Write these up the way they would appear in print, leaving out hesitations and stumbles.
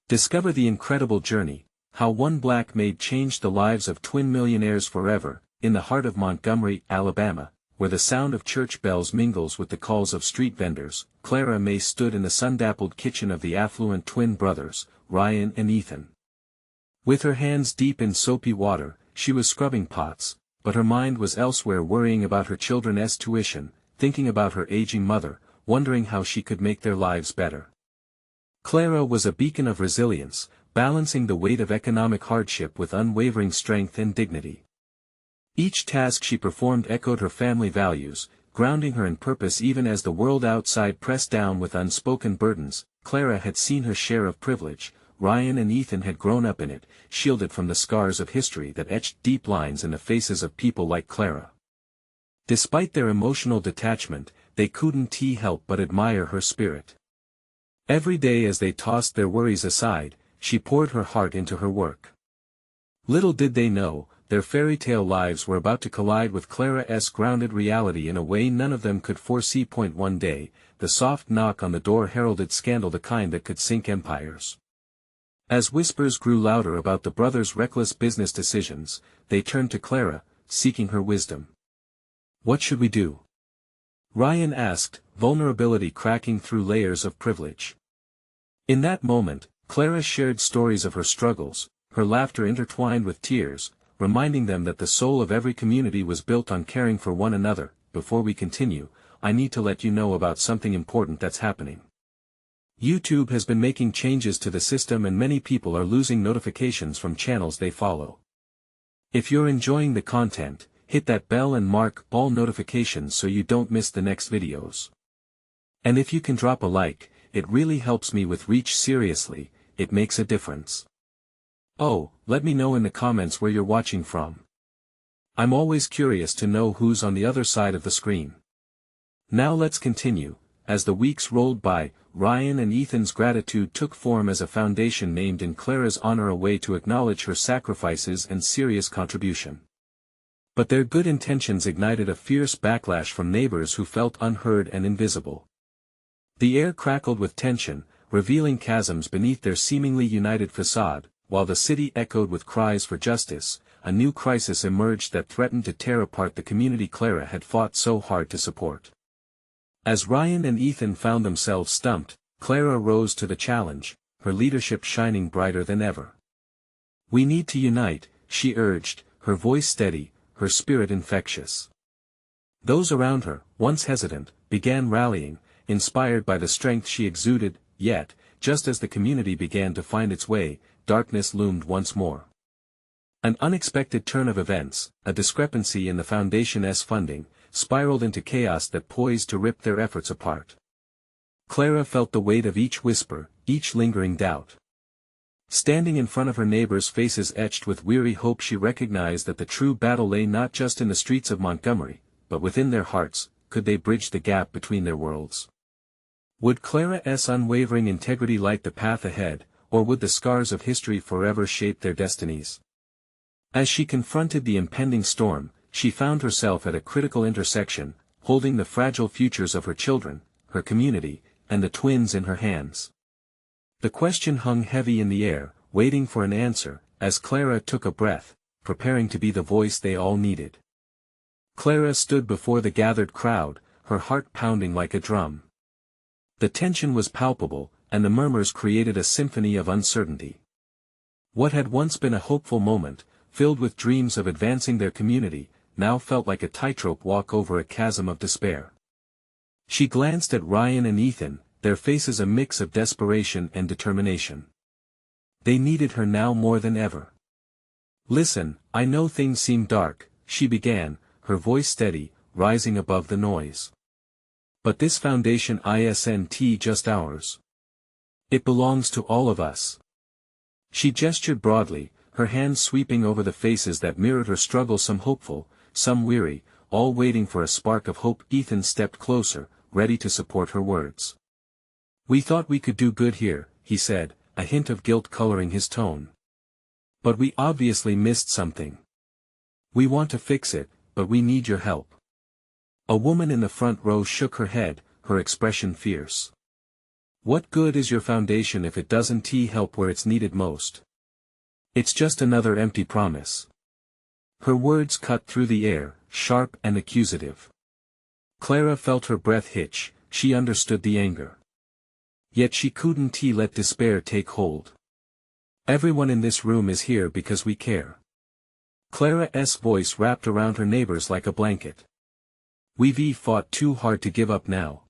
Discover the incredible journey, how one black maid changed the lives of twin millionaires forever, in the heart of Montgomery, Alabama, where the sound of church bells mingles with the calls of street vendors. Clara Mae stood in the sun-dappled kitchen of the affluent twin brothers, Ryan and Ethan. With her hands deep in soapy water, she was scrubbing pots, but her mind was elsewhere, worrying about her children's tuition, thinking about her aging mother, wondering how she could make their lives better. Clara was a beacon of resilience, balancing the weight of economic hardship with unwavering strength and dignity. Each task she performed echoed her family values, grounding her in purpose even as the world outside pressed down with unspoken burdens. Clara had seen her share of privilege. Ryan and Ethan had grown up in it, shielded from the scars of history that etched deep lines in the faces of people like Clara. Despite their emotional detachment, they couldn't help but admire her spirit. Every day as they tossed their worries aside, she poured her heart into her work. Little did they know, their fairy tale lives were about to collide with Clara's grounded reality in a way none of them could foresee. One day, the soft knock on the door heralded scandal, the kind that could sink empires. As whispers grew louder about the brothers' reckless business decisions, they turned to Clara, seeking her wisdom. "What should we do?" Ryan asked, vulnerability cracking through layers of privilege. In that moment, Clara shared stories of her struggles, her laughter intertwined with tears, reminding them that the soul of every community was built on caring for one another. Before we continue, I need to let you know about something important that's happening. YouTube has been making changes to the system and many people are losing notifications from channels they follow. If you're enjoying the content, hit that bell and mark all notifications so you don't miss the next videos. And if you can drop a like, it really helps me with reach. Seriously, it makes a difference. Oh, let me know in the comments where you're watching from. I'm always curious to know who's on the other side of the screen. Now let's continue. As the weeks rolled by, Ryan and Ethan's gratitude took form as a foundation named in Clara's honor, a way to acknowledge her sacrifices and serious contribution. But their good intentions ignited a fierce backlash from neighbors who felt unheard and invisible. The air crackled with tension, revealing chasms beneath their seemingly united facade. While the city echoed with cries for justice, a new crisis emerged that threatened to tear apart the community Clara had fought so hard to support. As Ryan and Ethan found themselves stumped, Clara rose to the challenge, her leadership shining brighter than ever. "We need to unite," she urged, her voice steady, her spirit infectious. Those around her, once hesitant, began rallying, inspired by the strength she exuded. Yet, just as the community began to find its way, darkness loomed once more. An unexpected turn of events, a discrepancy in the foundation's funding, spiraled into chaos that poised to rip their efforts apart. Clara felt the weight of each whisper, each lingering doubt. Standing in front of her neighbors' faces etched with weary hope, she recognized that the true battle lay not just in the streets of Montgomery, but within their hearts. Could they bridge the gap between their worlds? Would Clara's unwavering integrity light the path ahead, or would the scars of history forever shape their destinies? As she confronted the impending storm, she found herself at a critical intersection, holding the fragile futures of her children, her community, and the twins in her hands. The question hung heavy in the air, waiting for an answer, as Clara took a breath, preparing to be the voice they all needed. Clara stood before the gathered crowd, her heart pounding like a drum. The tension was palpable, and the murmurs created a symphony of uncertainty. What had once been a hopeful moment, filled with dreams of advancing their community, now felt like a tightrope walk over a chasm of despair. She glanced at Ryan and Ethan, their faces a mix of desperation and determination. They needed her now more than ever. "Listen, I know things seem dark," she began, her voice steady, rising above the noise. "But this foundation isn't just ours. It belongs to all of us." She gestured broadly, her hands sweeping over the faces that mirrored her struggle, some hopeful, some weary, all waiting for a spark of hope. Ethan stepped closer, ready to support her words. "We thought we could do good here," he said, a hint of guilt coloring his tone. "But we obviously missed something. We want to fix it, but we need your help." A woman in the front row shook her head, her expression fierce. What good is your foundation if it doesn't help where it's needed most? It's just another empty promise. Her words cut through the air, sharp and accusative. Clara felt her breath hitch, she understood the anger. Yet she couldn't let despair take hold. Everyone in this room is here because we care. Clara's voice wrapped around her neighbors like a blanket. We've fought too hard to give up now.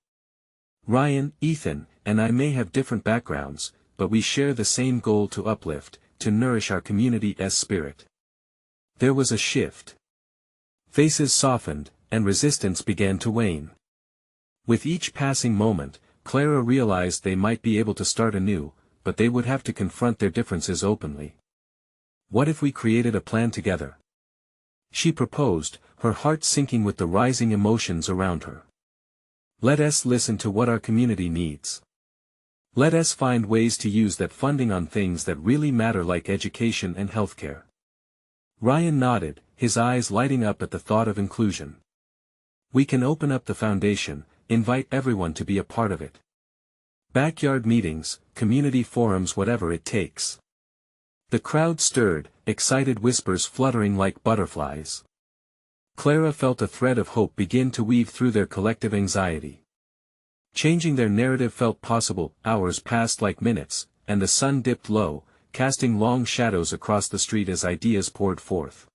Ryan, Ethan, and I may have different backgrounds, but we share the same goal: to uplift, to nourish our community's spirit. There was a shift. Faces softened, and resistance began to wane. With each passing moment, Clara realized they might be able to start anew, but they would have to confront their differences openly. What if we created a plan together? She proposed, her heart sinking with the rising emotions around her. Let us listen to what our community needs. Let us find ways to use that funding on things that really matter, like education and healthcare. Ryan nodded, his eyes lighting up at the thought of inclusion. We can open up the foundation, invite everyone to be a part of it. Backyard meetings, community forums, whatever it takes. The crowd stirred, excited whispers fluttering like butterflies. Clara felt a thread of hope begin to weave through their collective anxiety. Changing their narrative felt possible. Hours passed like minutes, and the sun dipped low, casting long shadows across the street as ideas poured forth.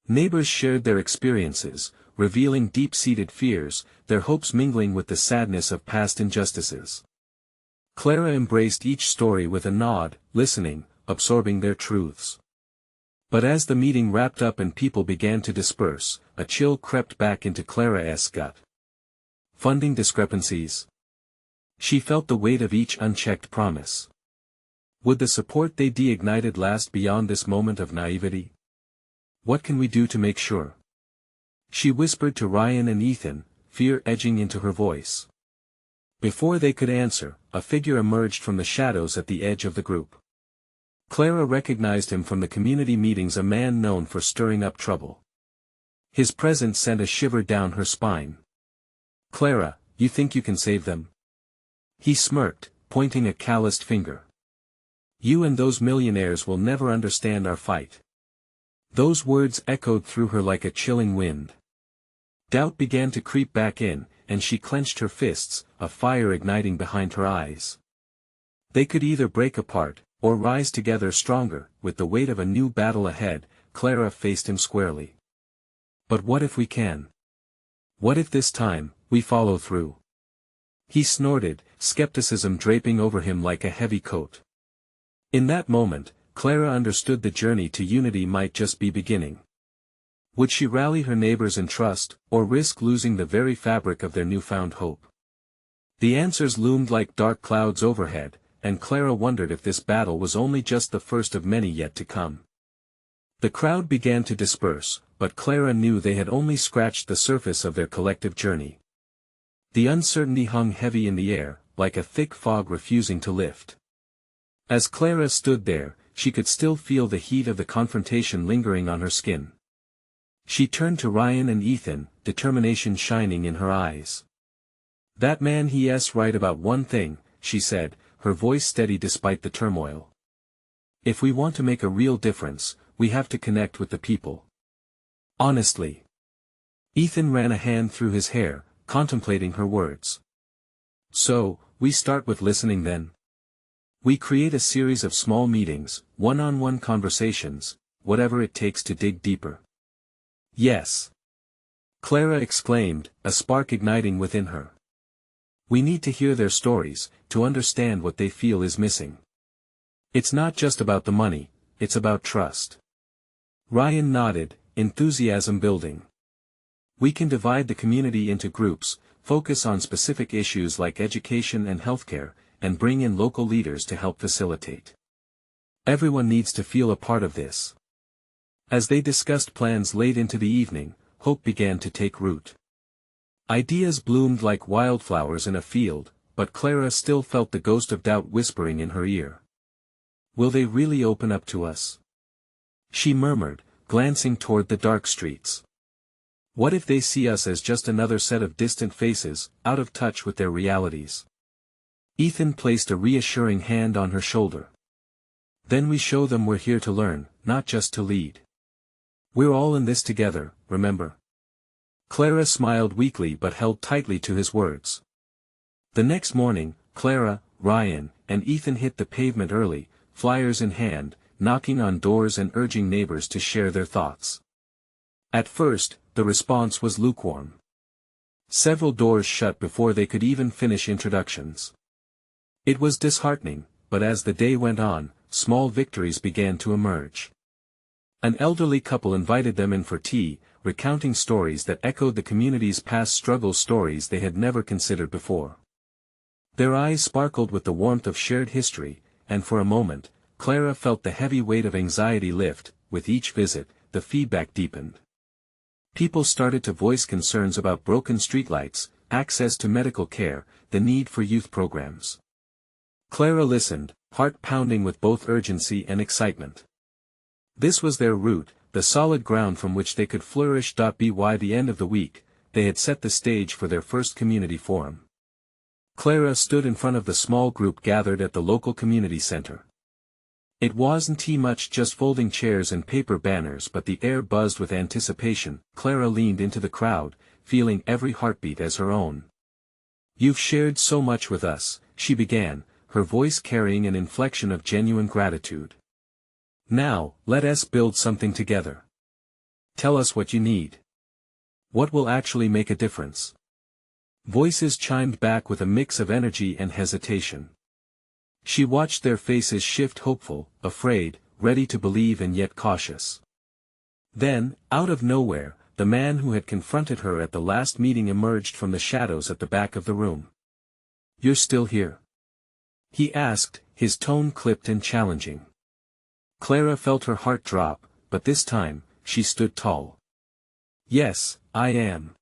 Neighbors shared their experiences, revealing deep-seated fears, their hopes mingling with the sadness of past injustices. Clara embraced each story with a nod, listening, absorbing their truths. But as the meeting wrapped up and people began to disperse, a chill crept back into Clara's gut. Funding discrepancies. She felt the weight of each unchecked promise. Would the support they'd ignited last beyond this moment of naivety? What can we do to make sure? She whispered to Ryan and Ethan, fear edging into her voice. Before they could answer, a figure emerged from the shadows at the edge of the group. Clara recognized him from the community meetings, a man known for stirring up trouble. His presence sent a shiver down her spine. Clara, you think you can save them? He smirked, pointing a calloused finger. You and those millionaires will never understand our fight. Those words echoed through her like a chilling wind. Doubt began to creep back in, and she clenched her fists, a fire igniting behind her eyes. They could either break apart, or rise together stronger. With the weight of a new battle ahead, Clara faced him squarely. But what if we can? What if this time, we follow through? He snorted, skepticism draping over him like a heavy coat. In that moment, Clara understood the journey to unity might just be beginning. Would she rally her neighbors in trust, or risk losing the very fabric of their newfound hope? The answers loomed like dark clouds overhead, and Clara wondered if this battle was only just the first of many yet to come. The crowd began to disperse, but Clara knew they had only scratched the surface of their collective journey. The uncertainty hung heavy in the air, like a thick fog refusing to lift. As Clara stood there, she could still feel the heat of the confrontation lingering on her skin. She turned to Ryan and Ethan, determination shining in her eyes. That man, he's right about one thing, she said, her voice steady despite the turmoil. If we want to make a real difference, we have to connect with the people. Honestly. Ethan ran a hand through his hair, contemplating her words. So, we start with listening then? We create a series of small meetings, one-on-one conversations, whatever it takes to dig deeper. Yes. Clara exclaimed, a spark igniting within her. We need to hear their stories, to understand what they feel is missing. It's not just about the money, it's about trust. Ryan nodded, enthusiasm building. We can divide the community into groups, focus on specific issues like education and healthcare, and bring in local leaders to help facilitate. Everyone needs to feel a part of this. As they discussed plans late into the evening, hope began to take root. Ideas bloomed like wildflowers in a field, but Clara still felt the ghost of doubt whispering in her ear. Will they really open up to us? She murmured, glancing toward the dark streets. What if they see us as just another set of distant faces, out of touch with their realities? Ethan placed a reassuring hand on her shoulder. Then we show them we're here to learn, not just to lead. We're all in this together, remember? Clara smiled weakly but held tightly to his words. The next morning, Clara, Ryan, and Ethan hit the pavement early, flyers in hand, knocking on doors and urging neighbors to share their thoughts. At first, the response was lukewarm. Several doors shut before they could even finish introductions. It was disheartening, but as the day went on, small victories began to emerge. An elderly couple invited them in for tea, recounting stories that echoed the community's past struggles, stories they had never considered before. Their eyes sparkled with the warmth of shared history, and for a moment, Clara felt the heavy weight of anxiety lift. With each visit, the feedback deepened. People started to voice concerns about broken streetlights, access to medical care, the need for youth programs. Clara listened, heart pounding with both urgency and excitement. This was their route, the solid ground from which they could flourish. By the end of the week, they had set the stage for their first community forum. Clara stood in front of the small group gathered at the local community center. It wasn't much, just folding chairs and paper banners, but the air buzzed with anticipation. Clara leaned into the crowd, feeling every heartbeat as her own. "You've shared so much with us," she began, her voice carrying an inflection of genuine gratitude. "Now, let us build something together. Tell us what you need. What will actually make a difference?" Voices chimed back with a mix of energy and hesitation. She watched their faces shift, hopeful, afraid, ready to believe, and yet cautious. Then, out of nowhere, the man who had confronted her at the last meeting emerged from the shadows at the back of the room. "You're still here?" he asked, his tone clipped and challenging. Clara felt her heart drop, but this time, she stood tall. "Yes, I am.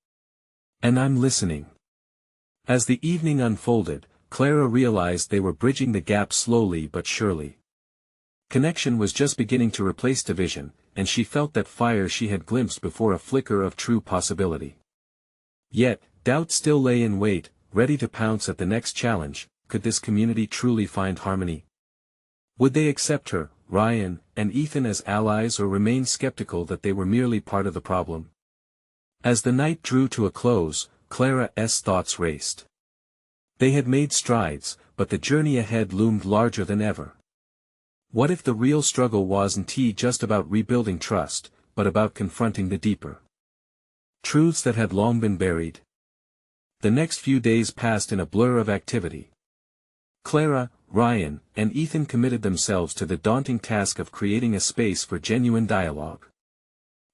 And I'm listening." As the evening unfolded, Clara realized they were bridging the gap slowly but surely. Connection was just beginning to replace division, and she felt that fire she had glimpsed before, a flicker of true possibility. Yet, doubt still lay in wait, ready to pounce at the next challenge. Could this community truly find harmony? Would they accept her, Ryan, and Ethan as allies, or remain skeptical that they were merely part of the problem? As the night drew to a close, Clara's thoughts raced. They had made strides, but the journey ahead loomed larger than ever. What if the real struggle wasn't just about rebuilding trust, but about confronting the deeper truths that had long been buried? The next few days passed in a blur of activity. Clara, Ryan, and Ethan committed themselves to the daunting task of creating a space for genuine dialogue.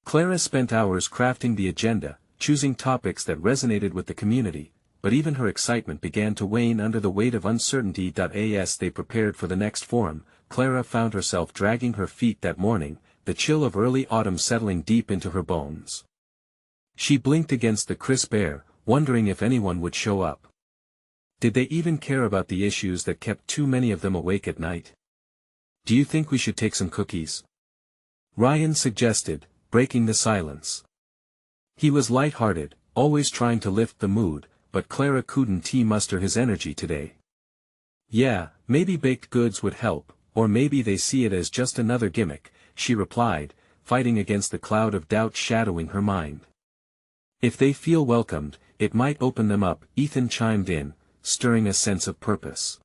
Clara spent hours crafting the agenda, choosing topics that resonated with the community, but even her excitement began to wane under the weight of uncertainty. As they prepared for the next forum, Clara found herself dragging her feet that morning, the chill of early autumn settling deep into her bones. She blinked against the crisp air, wondering if anyone would show up. Did they even care about the issues that kept too many of them awake at night? "Do you think we should take some cookies?" Ryan suggested, breaking the silence. He was light-hearted, always trying to lift the mood, but Clara couldn't muster his energy today. "Yeah, maybe baked goods would help, or maybe they see it as just another gimmick," she replied, fighting against the cloud of doubt shadowing her mind. "If they feel welcomed, it might open them up," Ethan chimed in, stirring a sense of purpose.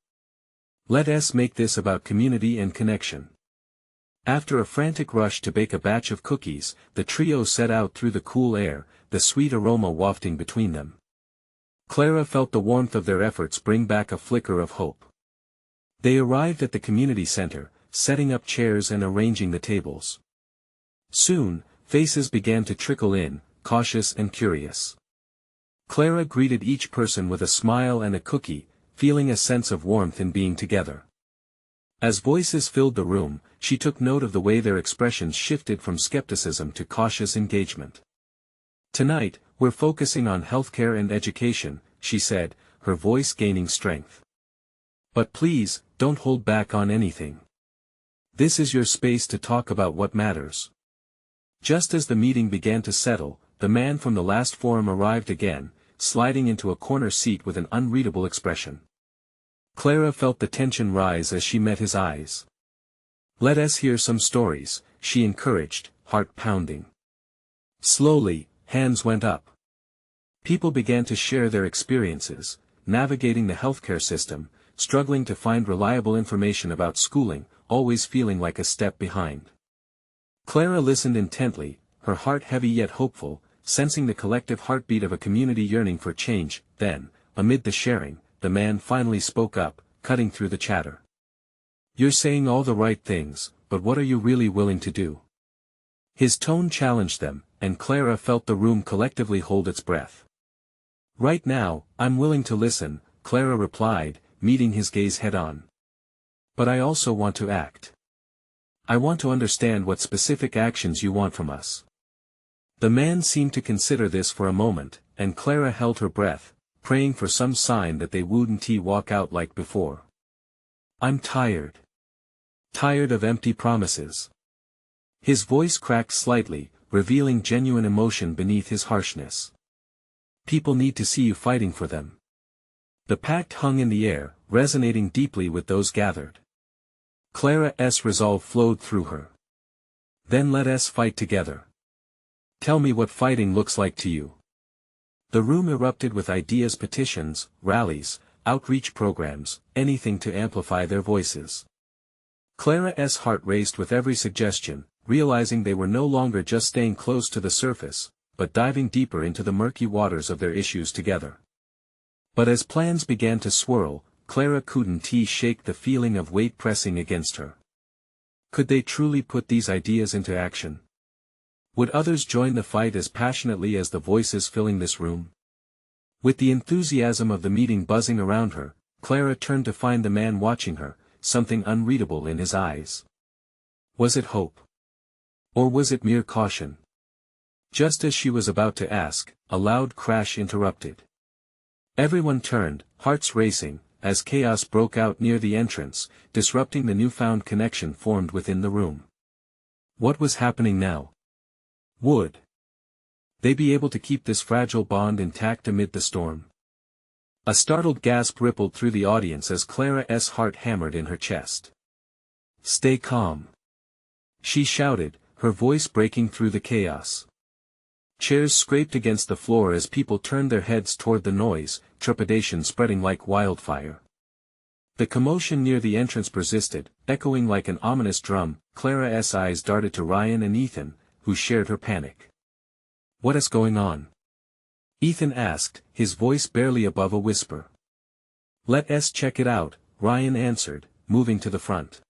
"Let us make this about community and connection." After a frantic rush to bake a batch of cookies, the trio set out through the cool air, the sweet aroma wafting between them. Clara felt the warmth of their efforts bring back a flicker of hope. They arrived at the community center, setting up chairs and arranging the tables. Soon, faces began to trickle in, cautious and curious. Clara greeted each person with a smile and a cookie, feeling a sense of warmth in being together. As voices filled the room, she took note of the way their expressions shifted from skepticism to cautious engagement. "Tonight, we're focusing on healthcare and education," she said, her voice gaining strength. "But please, don't hold back on anything. This is your space to talk about what matters." Just as the meeting began to settle, the man from the last forum arrived again, sliding into a corner seat with an unreadable expression. Clara felt the tension rise as she met his eyes. "Let us hear some stories," she encouraged, heart pounding. Slowly, hands went up. People began to share their experiences, navigating the healthcare system, struggling to find reliable information about schooling, always feeling like a step behind. Clara listened intently, her heart heavy yet hopeful, sensing the collective heartbeat of a community yearning for change. Then, amid the sharing, the man finally spoke up, cutting through the chatter. "You're saying all the right things, but what are you really willing to do?" His tone challenged them, and Clara felt the room collectively hold its breath. "Right now, I'm willing to listen," Clara replied, meeting his gaze head-on. "But I also want to act. I want to understand what specific actions you want from us." The man seemed to consider this for a moment, and Clara held her breath, praying for some sign that they wouldn't walk out like before. "I'm tired. Tired of empty promises." His voice cracked slightly, revealing genuine emotion beneath his harshness. "People need to see you fighting for them." The pact hung in the air, resonating deeply with those gathered. Clara's resolve flowed through her. "Then let us fight together. Tell me what fighting looks like to you." The room erupted with ideas, petitions, rallies, outreach programs, anything to amplify their voices. Clara's heart raced with every suggestion, realizing they were no longer just staying close to the surface, but diving deeper into the murky waters of their issues together. But as plans began to swirl, Clara couldn't shake the feeling of weight pressing against her. Could they truly put these ideas into action? Would others join the fight as passionately as the voices filling this room? With the enthusiasm of the meeting buzzing around her, Clara turned to find the man watching her, something unreadable in his eyes. Was it hope? Or was it mere caution? Just as she was about to ask, a loud crash interrupted. Everyone turned, hearts racing, as chaos broke out near the entrance, disrupting the newfound connection formed within the room. What was happening now? Would they be able to keep this fragile bond intact amid the storm? A startled gasp rippled through the audience as Clara's heart hammered in her chest. "Stay calm," she shouted, her voice breaking through the chaos. Chairs scraped against the floor as people turned their heads toward the noise, trepidation spreading like wildfire. The commotion near the entrance persisted, echoing like an ominous drum. Clara's eyes darted to Ryan and Ethan, who shared her panic. "What is going on?" Ethan asked, his voice barely above a whisper. "Let us check it out," Ryan answered, moving to the front.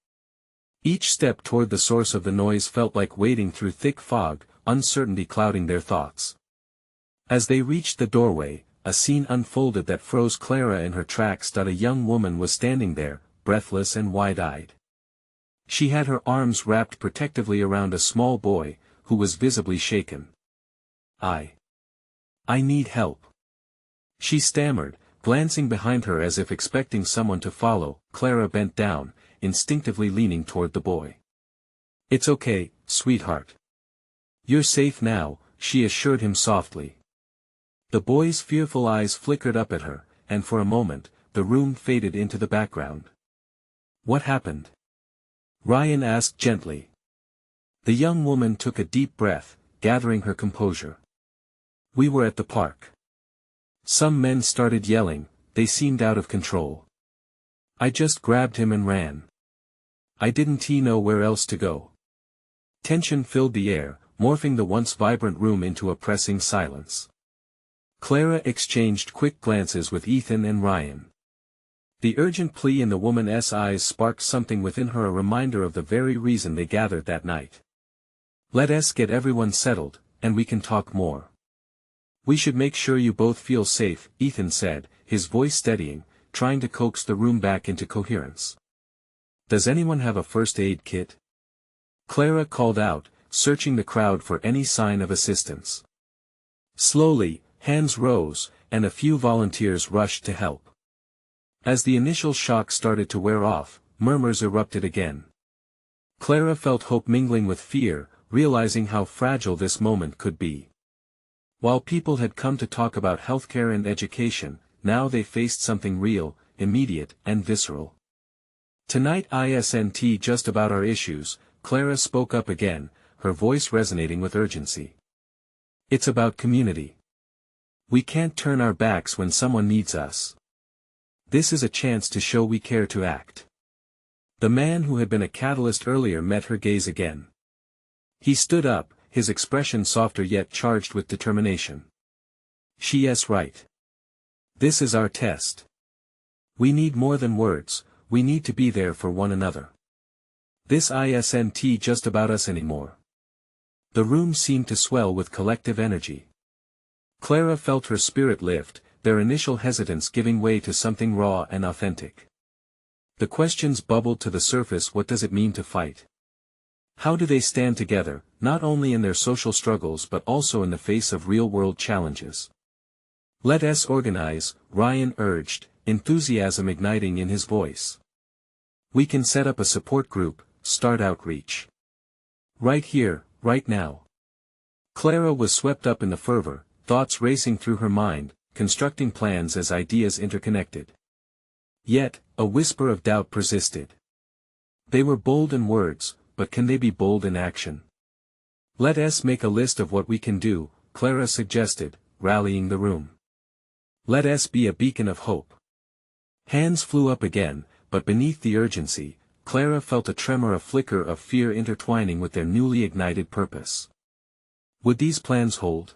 Each step toward the source of the noise felt like wading through thick fog, uncertainty clouding their thoughts. As they reached the doorway, a scene unfolded that froze Clara in her tracks. A young woman was standing there, breathless and wide-eyed. She had her arms wrapped protectively around a small boy, who was visibly shaken. I need help," she stammered, glancing behind her as if expecting someone to follow. Clara bent down, instinctively leaning toward the boy. "It's okay, sweetheart. You're safe now," she assured him softly. The boy's fearful eyes flickered up at her, and for a moment, the room faded into the background. "What happened?" Ryan asked gently. The young woman took a deep breath, gathering her composure. "We were at the park. Some men started yelling, they seemed out of control. I just grabbed him and ran. I didn't know where else to go." Tension filled the air, morphing the once vibrant room into a pressing silence. Clara exchanged quick glances with Ethan and Ryan. The urgent plea in the woman's eyes sparked something within her, a reminder of the very reason they gathered that night. "Let us get everyone settled, and we can talk more. We should make sure you both feel safe," Ethan said, his voice steadying, trying to coax the room back into coherence. "Does anyone have a first aid kit?" Clara called out, searching the crowd for any sign of assistance. Slowly, hands rose, and a few volunteers rushed to help. As the initial shock started to wear off, murmurs erupted again. Clara felt hope mingling with fear, realizing how fragile this moment could be. While people had come to talk about healthcare and education, now they faced something real, immediate, and visceral. "Tonight isn't just about our issues," Clara spoke up again, her voice resonating with urgency. "It's about community. We can't turn our backs when someone needs us. This is a chance to show we care to act." The man who had been a catalyst earlier met her gaze again. He stood up, his expression softer yet charged with determination. "She's right. This is our test. We need more than words, we need to be there for one another. This isn't just about us anymore." The room seemed to swell with collective energy. Clara felt her spirit lift, their initial hesitance giving way to something raw and authentic. The questions bubbled to the surface: what does it mean to fight? How do they stand together, not only in their social struggles but also in the face of real-world challenges? "Let us organize," Ryan urged, enthusiasm igniting in his voice. "We can set up a support group, start outreach. Right here, right now." Clara was swept up in the fervor, thoughts racing through her mind, constructing plans as ideas interconnected. Yet, a whisper of doubt persisted. They were bold in words, but can they be bold in action? "Let us make a list of what we can do," Clara suggested, rallying the room. "Let us be a beacon of hope." Hands flew up again, but beneath the urgency, Clara felt a tremor, a flicker of fear intertwining with their newly ignited purpose. Would these plans hold?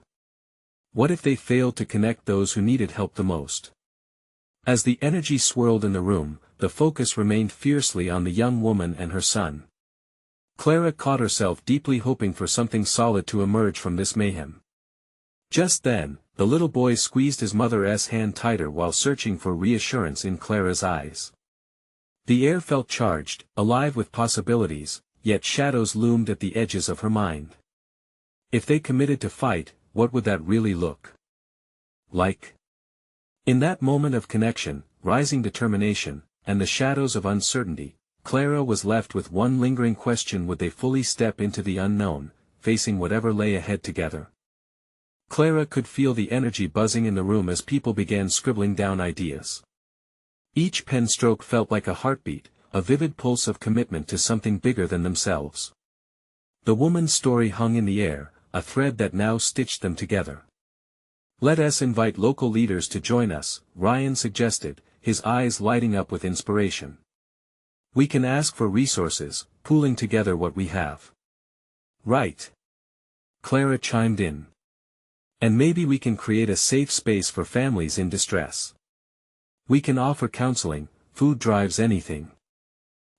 What if they failed to connect those who needed help the most? As the energy swirled in the room, the focus remained fiercely on the young woman and her son. Clara caught herself deeply hoping for something solid to emerge from this mayhem. Just then, the little boy squeezed his mother's hand tighter while searching for reassurance in Clara's eyes. The air felt charged, alive with possibilities, yet shadows loomed at the edges of her mind. If they committed to fight, what would that really look like? In that moment of connection, rising determination, and the shadows of uncertainty, Clara was left with one lingering question: would they fully step into the unknown, facing whatever lay ahead together? Clara could feel the energy buzzing in the room as people began scribbling down ideas. Each pen stroke felt like a heartbeat, a vivid pulse of commitment to something bigger than themselves. The woman's story hung in the air, a thread that now stitched them together. "Let us invite local leaders to join us," Ryan suggested, his eyes lighting up with inspiration. "We can ask for resources, pooling together what we have." "Right," Clara chimed in. "And maybe we can create a safe space for families in distress. We can offer counseling, food drives, anything."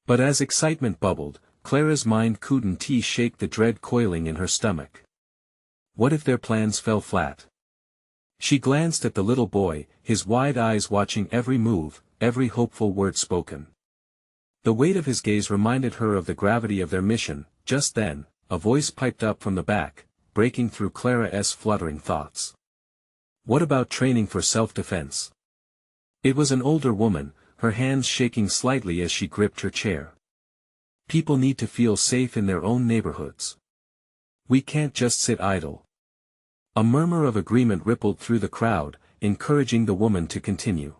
But as excitement bubbled, Clara's mind couldn't shake the dread coiling in her stomach. What if their plans fell flat? She glanced at the little boy, his wide eyes watching every move, every hopeful word spoken. The weight of his gaze reminded her of the gravity of their mission. Just then, a voice piped up from the back, breaking through Clara's fluttering thoughts. "What about training for self-defense?" It was an older woman, her hands shaking slightly as she gripped her chair. "People need to feel safe in their own neighborhoods. We can't just sit idle." A murmur of agreement rippled through the crowd, encouraging the woman to continue.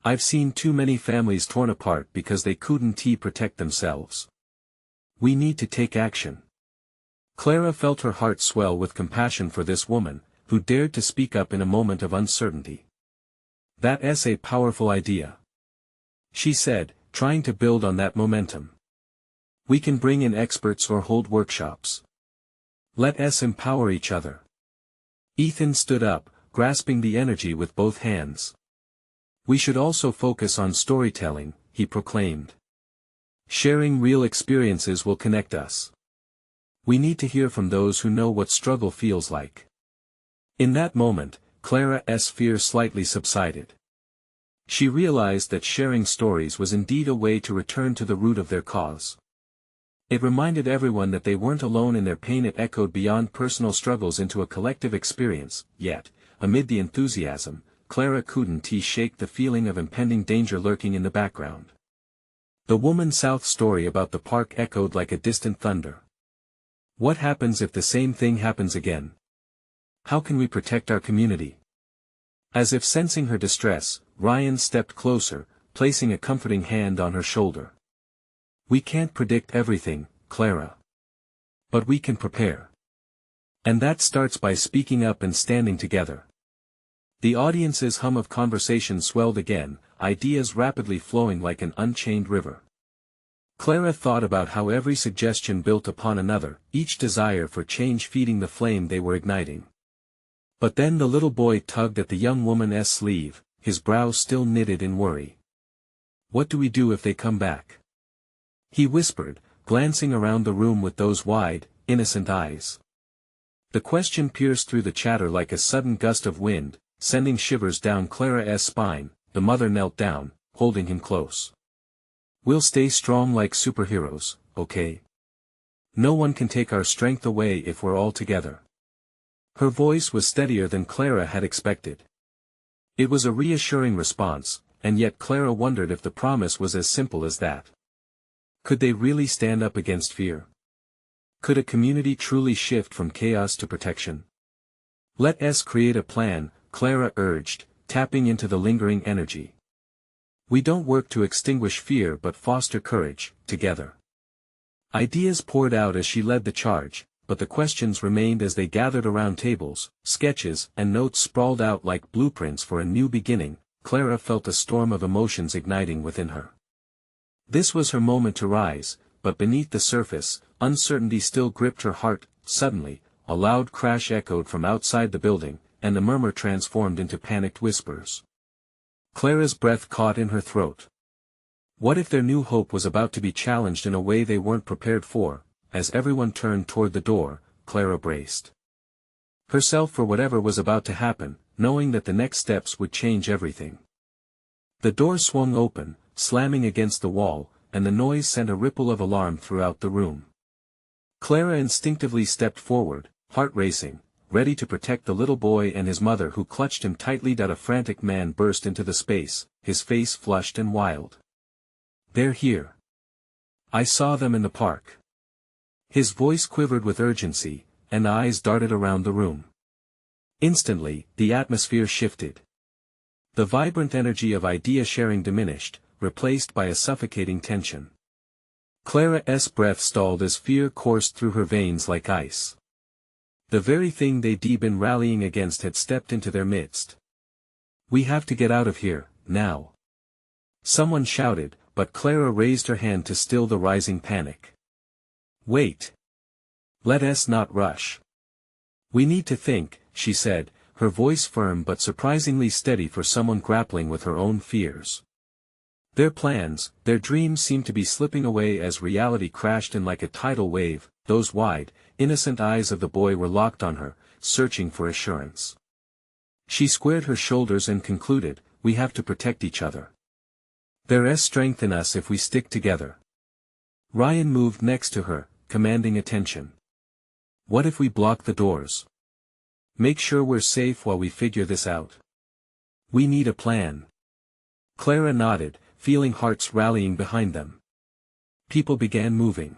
"I've seen too many families torn apart because they couldn't protect themselves. We need to take action." Clara felt her heart swell with compassion for this woman, who dared to speak up in a moment of uncertainty. "That's a powerful idea," she said, trying to build on that momentum. "We can bring in experts or hold workshops. Let us empower each other." Ethan stood up, grasping the energy with both hands. "We should also focus on storytelling," he proclaimed. "Sharing real experiences will connect us. We need to hear from those who know what struggle feels like." In that moment, Clara's fear slightly subsided. She realized that sharing stories was indeed a way to return to the root of their cause. It reminded everyone that they weren't alone in their pain. It echoed beyond personal struggles into a collective experience. Yet, amid the enthusiasm, Clara couldn't shake the feeling of impending danger lurking in the background. The woman South story about the park echoed like a distant thunder. What happens if the same thing happens again? How can we protect our community? As if sensing her distress, Ryan stepped closer, placing a comforting hand on her shoulder. We can't predict everything, Clara. But we can prepare. And that starts by speaking up and standing together. The audience's hum of conversation swelled again, ideas rapidly flowing like an unchained river. Clara thought about how every suggestion built upon another, each desire for change feeding the flame they were igniting. But then the little boy tugged at the young woman's sleeve, his brow still knitted in worry. What do we do if they come back? He whispered, glancing around the room with those wide, innocent eyes. The question pierced through the chatter like a sudden gust of wind, sending shivers down Clara's spine. The mother knelt down, holding him close. We'll stay strong like superheroes, okay? No one can take our strength away if we're all together. Her voice was steadier than Clara had expected. It was a reassuring response, and yet Clara wondered if the promise was as simple as that. Could they really stand up against fear? Could a community truly shift from chaos to protection? Let us create a plan, Clara urged, tapping into the lingering energy. We don't work to extinguish fear but foster courage, together. Ideas poured out as she led the charge, but the questions remained as they gathered around tables, sketches and notes sprawled out like blueprints for a new beginning. Clara felt a storm of emotions igniting within her. This was her moment to rise, but beneath the surface, uncertainty still gripped her heart. Suddenly, a loud crash echoed from outside the building, and the murmur transformed into panicked whispers. Clara's breath caught in her throat. What if their new hope was about to be challenged in a way they weren't prepared for? As everyone turned toward the door, Clara braced herself for whatever was about to happen, knowing that the next steps would change everything. The door swung open, slamming against the wall, and the noise sent a ripple of alarm throughout the room. Clara instinctively stepped forward, heart racing, ready to protect the little boy and his mother who clutched him tightly. A frantic man burst into the space, his face flushed and wild. They're here. I saw them in the park. His voice quivered with urgency, and eyes darted around the room. Instantly, the atmosphere shifted. The vibrant energy of idea sharing diminished, replaced by a suffocating tension. Clara's breath stalled as fear coursed through her veins like ice. The very thing they'd been rallying against had stepped into their midst. We have to get out of here, now. Someone shouted, but Clara raised her hand to still the rising panic. Wait. Let us not rush. We need to think, she said, her voice firm but surprisingly steady for someone grappling with her own fears. Their plans, their dreams seemed to be slipping away as reality crashed in like a tidal wave. Those wide, innocent eyes of the boy were locked on her, searching for assurance. She squared her shoulders and concluded, we have to protect each other. There's strength in us if we stick together. Ryan moved next to her, commanding attention. What if we block the doors? Make sure we're safe while we figure this out. We need a plan. Clara nodded, feeling hearts rallying behind them. People began moving.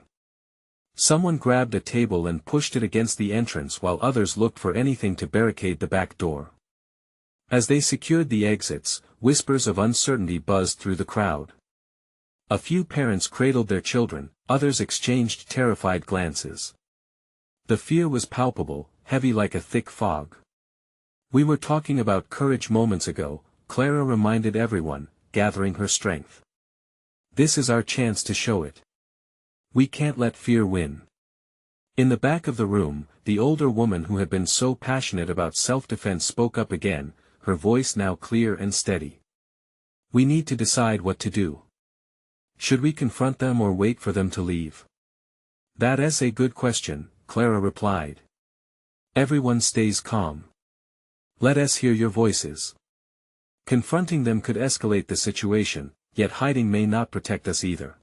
Someone grabbed a table and pushed it against the entrance while others looked for anything to barricade the back door. As they secured the exits, whispers of uncertainty buzzed through the crowd. A few parents cradled their children, others exchanged terrified glances. The fear was palpable, heavy like a thick fog. We were talking about courage moments ago, Clara reminded everyone, gathering her strength. This is our chance to show it. We can't let fear win. In the back of the room, the older woman who had been so passionate about self-defense spoke up again, her voice now clear and steady. We need to decide what to do. Should we confront them or wait for them to leave? That's a good question, Clara replied. Everyone stays calm. Let us hear your voices. Confronting them could escalate the situation, yet hiding may not protect us either.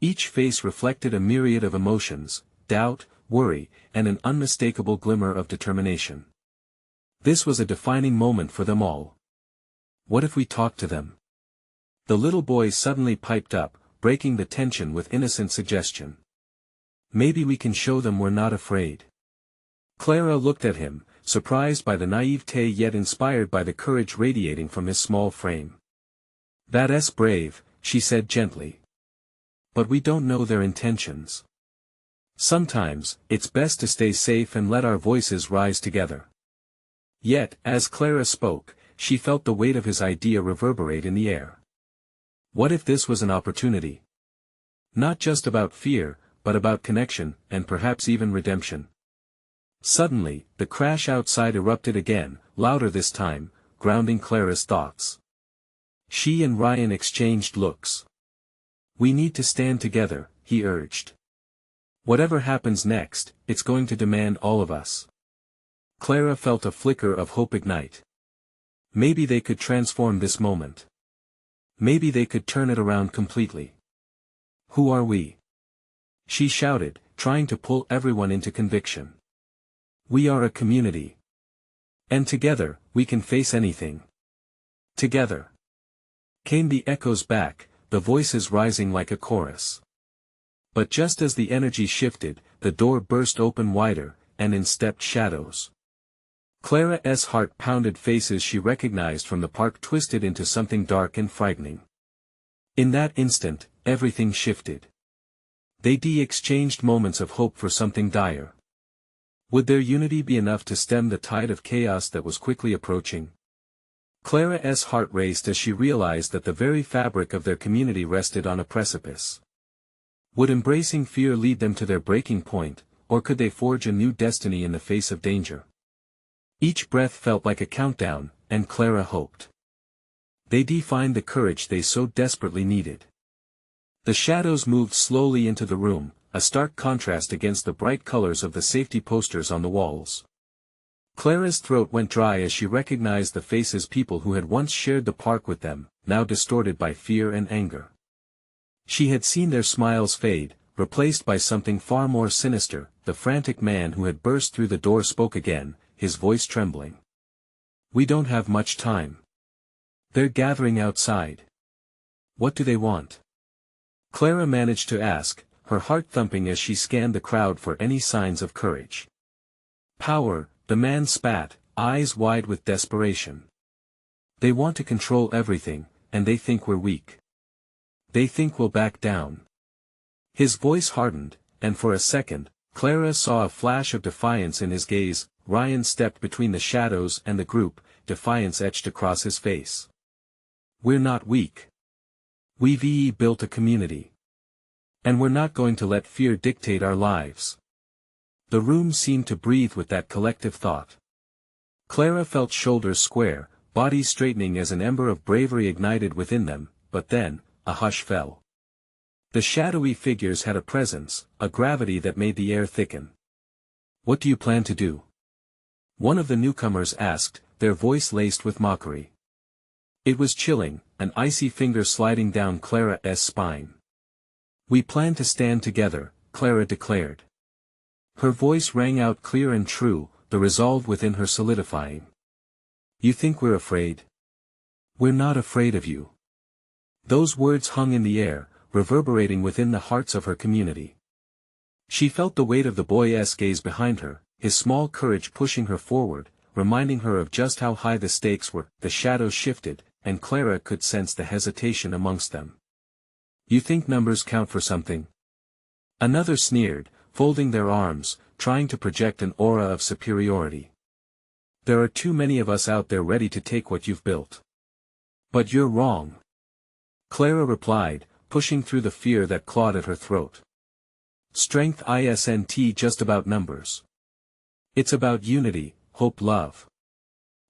Each face reflected a myriad of emotions, doubt, worry, and an unmistakable glimmer of determination. This was a defining moment for them all. What if we talk to them? The little boy suddenly piped up, breaking the tension with innocent suggestion. Maybe we can show them we're not afraid. Clara looked at him, surprised by the naivete yet inspired by the courage radiating from his small frame. "That's brave," she said gently. "But we don't know their intentions. Sometimes, it's best to stay safe and let our voices rise together." Yet, as Clara spoke, she felt the weight of his idea reverberate in the air. What if this was an opportunity? Not just about fear, but about connection, and perhaps even redemption. Suddenly, the crash outside erupted again, louder this time, grounding Clara's thoughts. She and Ryan exchanged looks. "We need to stand together," he urged. "Whatever happens next, it's going to demand all of us." Clara felt a flicker of hope ignite. Maybe they could transform this moment. Maybe they could turn it around completely. "Who are we?" she shouted, trying to pull everyone into conviction. "We are a community. And together, we can face anything." "Together," came the echoes back, the voices rising like a chorus. But just as the energy shifted, the door burst open wider, and in stepped shadows. Clara's heart pounded. Faces she recognized from the park twisted into something dark and frightening. In that instant, everything shifted. They exchanged moments of hope for something dire. Would their unity be enough to stem the tide of chaos that was quickly approaching? Clara's heart raced as she realized that the very fabric of their community rested on a precipice. Would embracing fear lead them to their breaking point, or could they forge a new destiny in the face of danger? Each breath felt like a countdown, and Clara hoped they'd find the courage they so desperately needed. The shadows moved slowly into the room, a stark contrast against the bright colors of the safety posters on the walls. Clara's throat went dry as she recognized the faces of people who had once shared the park with them, now distorted by fear and anger. She had seen their smiles fade, replaced by something far more sinister. The frantic man who had burst through the door spoke again, his voice trembling. "We don't have much time. They're gathering outside. What do they want?" Clara managed to ask, her heart thumping as she scanned the crowd for any signs of courage. "Power," the man spat, eyes wide with desperation. "They want to control everything, and they think we're weak. They think we'll back down." His voice hardened, and for a second, Clara saw a flash of defiance in his gaze. Ryan stepped between the shadows and the group, defiance etched across his face. "We're not weak. We've built a community. And we're not going to let fear dictate our lives." The room seemed to breathe with that collective thought. Clara felt shoulders square, bodies straightening as an ember of bravery ignited within them, but then, a hush fell. The shadowy figures had a presence, a gravity that made the air thicken. "What do you plan to do?" one of the newcomers asked, their voice laced with mockery. It was chilling, an icy finger sliding down Clara's spine. "We plan to stand together," Clara declared. Her voice rang out clear and true, the resolve within her solidifying. "You think we're afraid? We're not afraid of you." Those words hung in the air, reverberating within the hearts of her community. She felt the weight of the boy's gaze behind her, his small courage pushing her forward, reminding her of just how high the stakes were. The shadows shifted, and Clara could sense the hesitation amongst them. "You think numbers count for something?" Another sneered, folding their arms, trying to project an aura of superiority. "There are too many of us out there ready to take what you've built." "But you're wrong," Clara replied, pushing through the fear that clawed at her throat. "Strength isn't just about numbers. It's about unity, hope, love.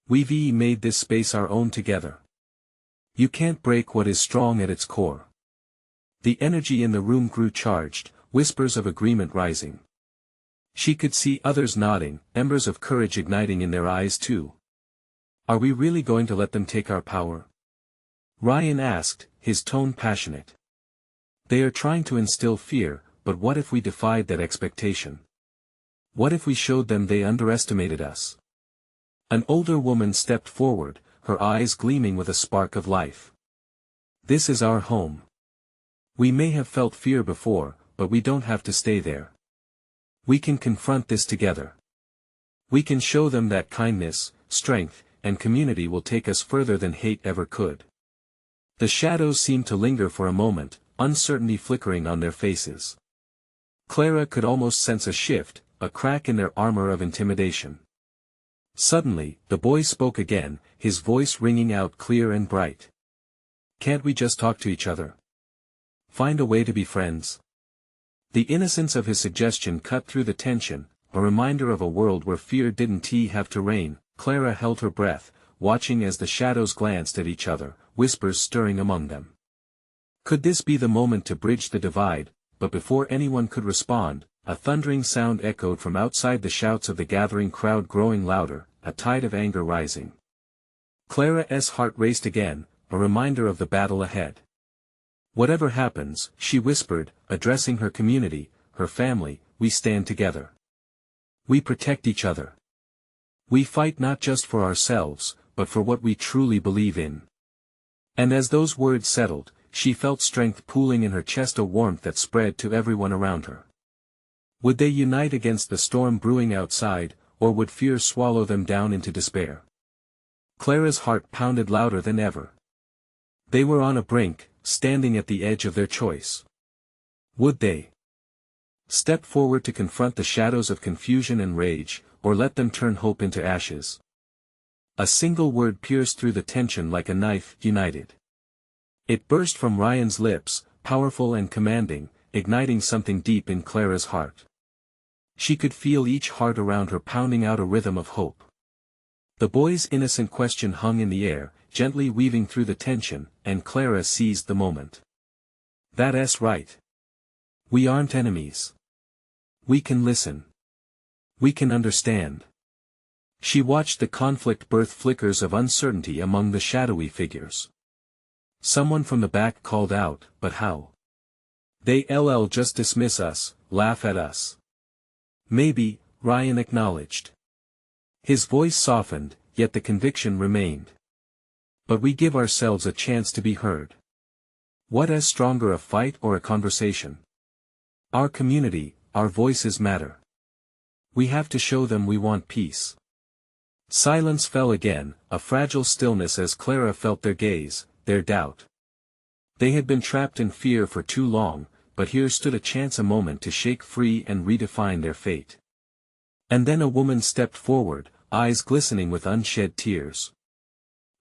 We've made this space our own together. You can't break what is strong at its core." The energy in the room grew charged, whispers of agreement rising. She could see others nodding, embers of courage igniting in their eyes too. "Are we really going to let them take our power?" Ryan asked, his tone passionate. "They are trying to instill fear, but what if we defied that expectation? What if we showed them they underestimated us?" An older woman stepped forward, her eyes gleaming with a spark of life. "This is our home. We may have felt fear before, but we don't have to stay there. We can confront this together." We can show them that kindness, strength, and community will take us further than hate ever could. The shadows seemed to linger for a moment, uncertainty flickering on their faces. Clara could almost sense a shift, a crack in their armor of intimidation. Suddenly, the boy spoke again, his voice ringing out clear and bright. "Can't we just talk to each other? Find a way to be friends?" The innocence of his suggestion cut through the tension, a reminder of a world where fear didn't have to reign. Clara held her breath, watching as the shadows glanced at each other, whispers stirring among them. Could this be the moment to bridge the divide? But before anyone could respond, a thundering sound echoed from outside, the shouts of the gathering crowd growing louder, a tide of anger rising. Clara's heart raced again, a reminder of the battle ahead. "Whatever happens," she whispered, addressing her community, her family, "we stand together. We protect each other. We fight not just for ourselves, but for what we truly believe in." And as those words settled, she felt strength pooling in her chest, a warmth that spread to everyone around her. Would they unite against the storm brewing outside, or would fear swallow them down into despair? Clara's heart pounded louder than ever. They were on a brink, standing at the edge of their choice. Would they step forward to confront the shadows of confusion and rage, or let them turn hope into ashes? A single word pierced through the tension like a knife: united. It burst from Ryan's lips, powerful and commanding, igniting something deep in Clara's heart. She could feel each heart around her pounding out a rhythm of hope. The boy's innocent question hung in the air, gently weaving through the tension, and Clara seized the moment. "That's right. We aren't enemies. We can listen. We can understand." She watched the conflict birth flickers of uncertainty among the shadowy figures. Someone from the back called out, "But how? They'll just dismiss us, laugh at us." "Maybe," Ryan acknowledged. His voice softened, yet the conviction remained. "But we give ourselves a chance to be heard. What is stronger, a fight or a conversation? Our community, our voices matter. We have to show them we want peace." Silence fell again, a fragile stillness, as Clara felt their gaze, their doubt. They had been trapped in fear for too long, but here stood a chance, a moment to shake free and redefine their fate. And then a woman stepped forward, eyes glistening with unshed tears.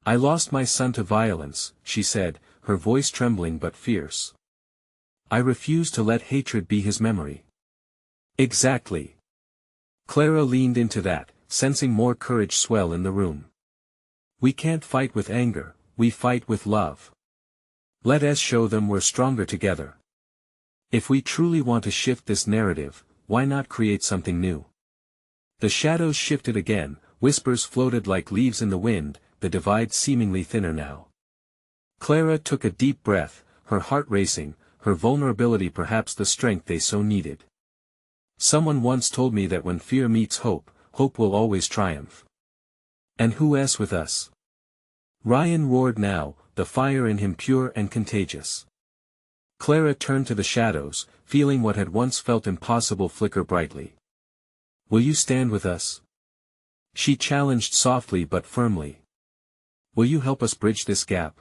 "I lost my son to violence," she said, her voice trembling but fierce. "I refuse to let hatred be his memory." "Exactly." Clara leaned into that, sensing more courage swell in the room. "We can't fight with anger, we fight with love. Let us show them we're stronger together. If we truly want to shift this narrative, why not create something new?" The shadows shifted again, whispers floated like leaves in the wind, the divide seemingly thinner now. Clara took a deep breath, her heart racing, her vulnerability perhaps the strength they so needed. "Someone once told me that when fear meets hope, hope will always triumph. And who else with us?" Ryan roared now, the fire in him pure and contagious. Clara turned to the shadows, feeling what had once felt impossible flicker brightly. "Will you stand with us?" she challenged softly but firmly. "Will you help us bridge this gap?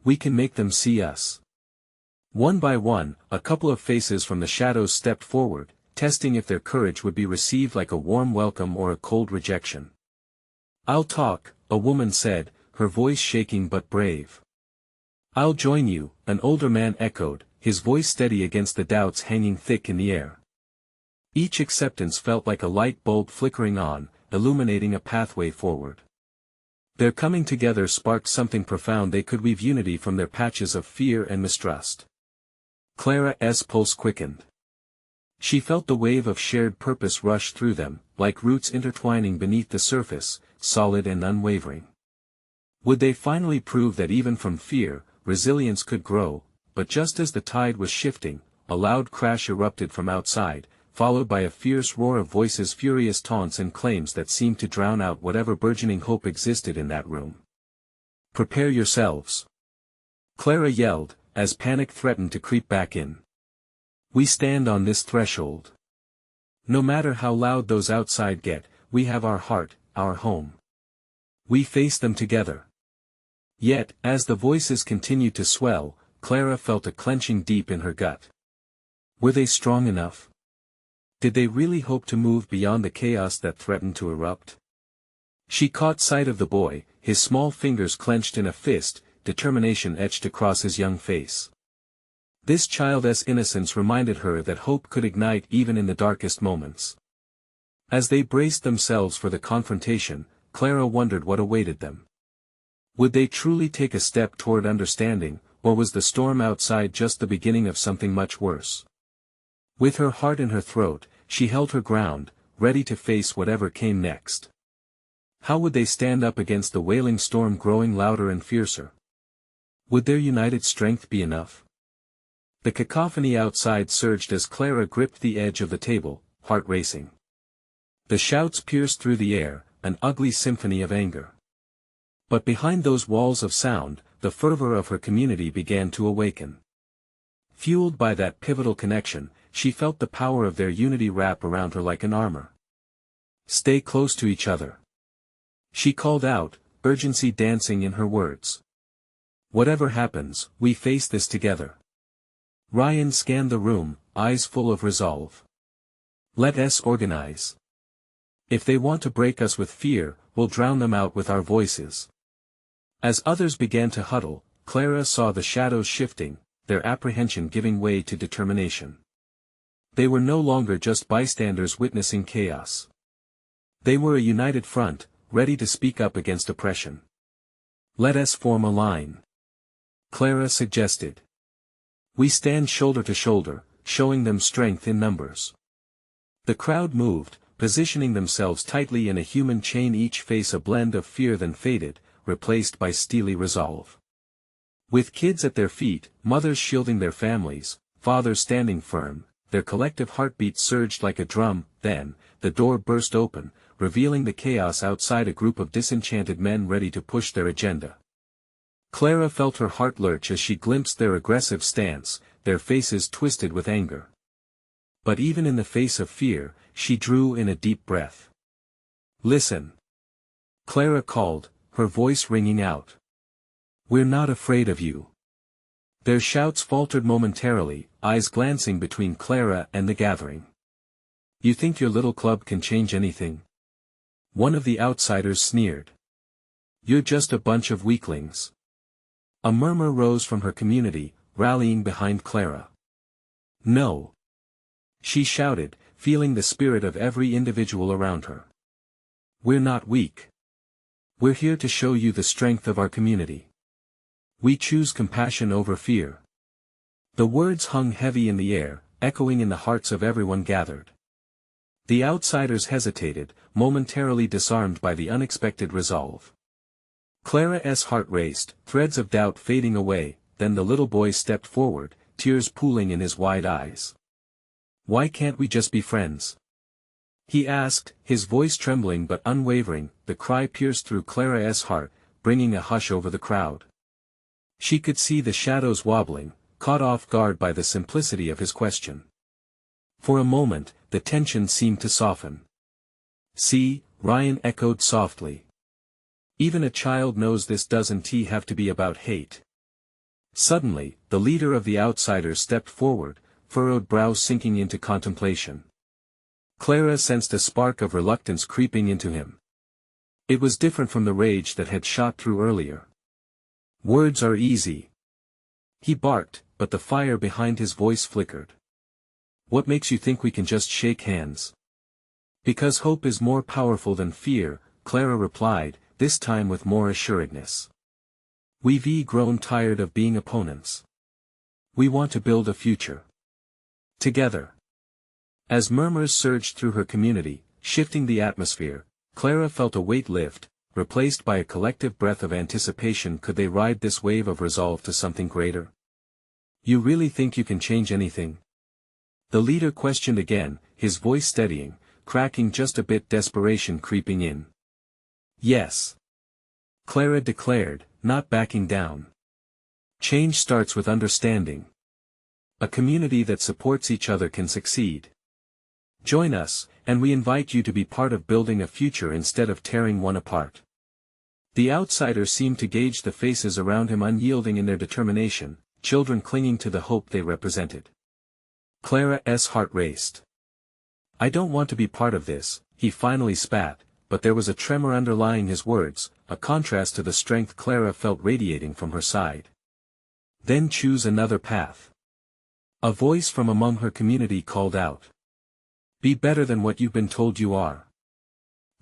We can make them see us." One by one, a couple of faces from the shadows stepped forward, testing if their courage would be received like a warm welcome or a cold rejection. "I'll talk," a woman said, her voice shaking but brave. "I'll join you," an older man echoed, his voice steady against the doubts hanging thick in the air. Each acceptance felt like a light bulb flickering on, illuminating a pathway forward. Their coming together sparked something profound. They could weave unity from their patches of fear and mistrust. Clara's pulse quickened. She felt the wave of shared purpose rush through them, like roots intertwining beneath the surface, solid and unwavering. Would they finally prove that even from fear, resilience could grow? But just as the tide was shifting, a loud crash erupted from outside, followed by a fierce roar of voices, furious taunts and claims that seemed to drown out whatever burgeoning hope existed in that room. "Prepare yourselves!" Clara yelled, as panic threatened to creep back in. "We stand on this threshold. No matter how loud those outside get, we have our heart, our home. We face them together. Yet, as the voices continued to swell, Clara felt a clenching deep in her gut. Were they strong enough? Did they really hope to move beyond the chaos that threatened to erupt? She caught sight of the boy, his small fingers clenched in a fist, determination etched across his young face. This child's innocence reminded her that hope could ignite even in the darkest moments. As they braced themselves for the confrontation, Clara wondered what awaited them. Would they truly take a step toward understanding, or was the storm outside just the beginning of something much worse? With her heart in her throat, she held her ground, ready to face whatever came next. How would they stand up against the wailing storm growing louder and fiercer? Would their united strength be enough? The cacophony outside surged as Clara gripped the edge of the table, heart racing. The shouts pierced through the air, an ugly symphony of anger. But behind those walls of sound, the fervor of her community began to awaken. Fueled by that pivotal connection, she felt the power of their unity wrap around her like an armor. Stay close to each other. She called out, urgency dancing in her words. Whatever happens, we face this together. Ryan scanned the room, eyes full of resolve. Let us organize. If they want to break us with fear, we'll drown them out with our voices. As others began to huddle, Clara saw the shadows shifting, their apprehension giving way to determination. They were no longer just bystanders witnessing chaos. They were a united front, ready to speak up against oppression. Let us form a line. Clara suggested. We stand shoulder to shoulder, showing them strength in numbers. The crowd moved, positioning themselves tightly in a human chain, each face a blend of fear then faded, replaced by steely resolve. With kids at their feet, mothers shielding their families, fathers standing firm, their collective heartbeats surged like a drum. Then, the door burst open, revealing the chaos outside, a group of disenchanted men ready to push their agenda. Clara felt her heart lurch as she glimpsed their aggressive stance, their faces twisted with anger. But even in the face of fear, she drew in a deep breath. Listen. Clara called, her voice ringing out. We're not afraid of you. Their shouts faltered momentarily, eyes glancing between Clara and the gathering. You think your little club can change anything? One of the outsiders sneered. You're just a bunch of weaklings. A murmur rose from her community, rallying behind Clara. No. She shouted, feeling the spirit of every individual around her. We're not weak. We're here to show you the strength of our community. We choose compassion over fear. The words hung heavy in the air, echoing in the hearts of everyone gathered. The outsiders hesitated, momentarily disarmed by the unexpected resolve. Clara's heart raced, threads of doubt fading away. Then the little boy stepped forward, tears pooling in his wide eyes. Why can't we just be friends? He asked, his voice trembling but unwavering. The cry pierced through Clara's heart, bringing a hush over the crowd. She could see the shadows wobbling, caught off guard by the simplicity of his question. For a moment, the tension seemed to soften. See, Ryan echoed softly. Even a child knows this. Doesn't have to be about hate. Suddenly, the leader of the outsiders stepped forward, furrowed brows sinking into contemplation. Clara sensed a spark of reluctance creeping into him. It was different from the rage that had shot through earlier. Words are easy. He barked, but the fire behind his voice flickered. What makes you think we can just shake hands? Because hope is more powerful than fear, Clara replied, this time with more assuredness. We've grown tired of being opponents. We want to build a future. Together. As murmurs surged through her community, shifting the atmosphere, Clara felt a weight lift, replaced by a collective breath of anticipation. Could they ride this wave of resolve to something greater? You really think you can change anything? The leader questioned again, his voice steadying, cracking just a bit, desperation creeping in. Yes. Clara declared, not backing down. Change starts with understanding. A community that supports each other can succeed. Join us, and we invite you to be part of building a future instead of tearing one apart. The outsider seemed to gauge the faces around him unyielding in their determination, children clinging to the hope they represented. Clara's heart raced. "I don't want to be part of this," he finally spat, but there was a tremor underlying his words, a contrast to the strength Clara felt radiating from her side. "Then choose another path." A voice from among her community called out. "Be better than what you've been told you are."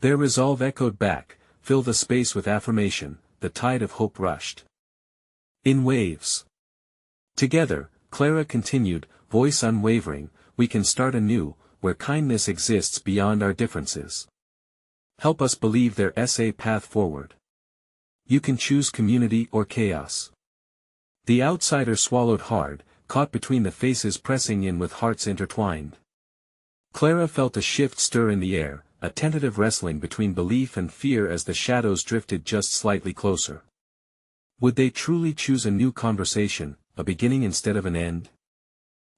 Their resolve echoed back, fill the space with affirmation, the tide of hope rushed. In waves. Together, Clara continued, voice unwavering, we can start anew, where kindness exists beyond our differences. Help us believe there's a path forward. You can choose community or chaos. The outsider swallowed hard, caught between the faces pressing in with hearts intertwined. Clara felt a shift stir in the air, a tentative wrestling between belief and fear as the shadows drifted just slightly closer. Would they truly choose a new conversation, a beginning instead of an end?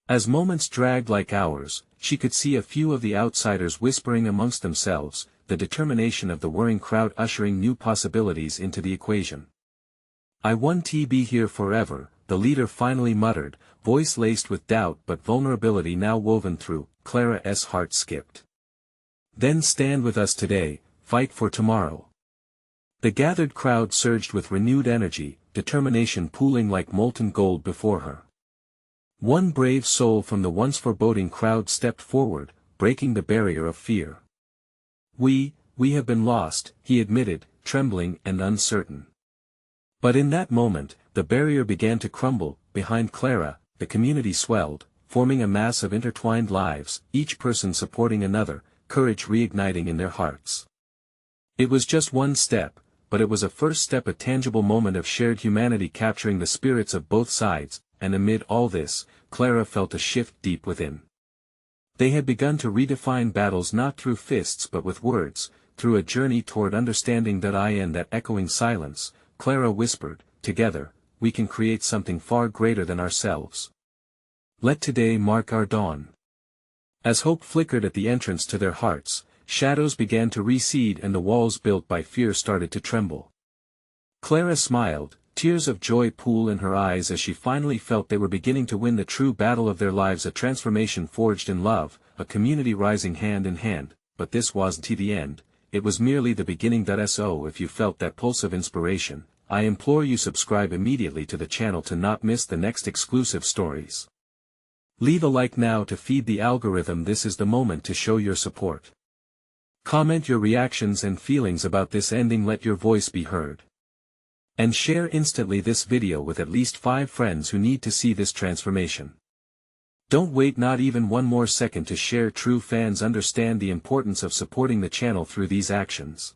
As moments dragged like hours, she could see a few of the outsiders whispering amongst themselves, the determination of the whirring crowd ushering new possibilities into the equation. "I want to be here forever," the leader finally muttered, voice laced with doubt but vulnerability now woven through. Clara's heart skipped. "Then stand with us today, fight for tomorrow." The gathered crowd surged with renewed energy, determination pooling like molten gold before her. One brave soul from the once foreboding crowd stepped forward, breaking the barrier of fear. We have been lost," he admitted, trembling and uncertain. But in that moment, the barrier began to crumble. Behind Clara, the community swelled, forming a mass of intertwined lives, each person supporting another, courage reigniting in their hearts. It was just one step, but it was a first step, a tangible moment of shared humanity capturing the spirits of both sides, and amid all this, Clara felt a shift deep within. They had begun to redefine battles not through fists but with words, through a journey toward understanding that in that echoing silence, Clara whispered, "Together, we can create something far greater than ourselves. Let today mark our dawn." As hope flickered at the entrance to their hearts, shadows began to recede and the walls built by fear started to tremble. Clara smiled, tears of joy pool in her eyes as she finally felt they were beginning to win the true battle of their lives, a transformation forged in love, a community rising hand in hand. But this wasn't the end, it was merely the beginning. So if you felt that pulse of inspiration, I implore you subscribe immediately to the channel to not miss the next exclusive stories. Leave a like now to feed the algorithm. This is the moment to show your support. Comment your reactions and feelings about this ending, let your voice be heard. And share instantly this video with at least 5 friends who need to see this transformation. Don't wait not even one more second to share. True fans understand the importance of supporting the channel through these actions.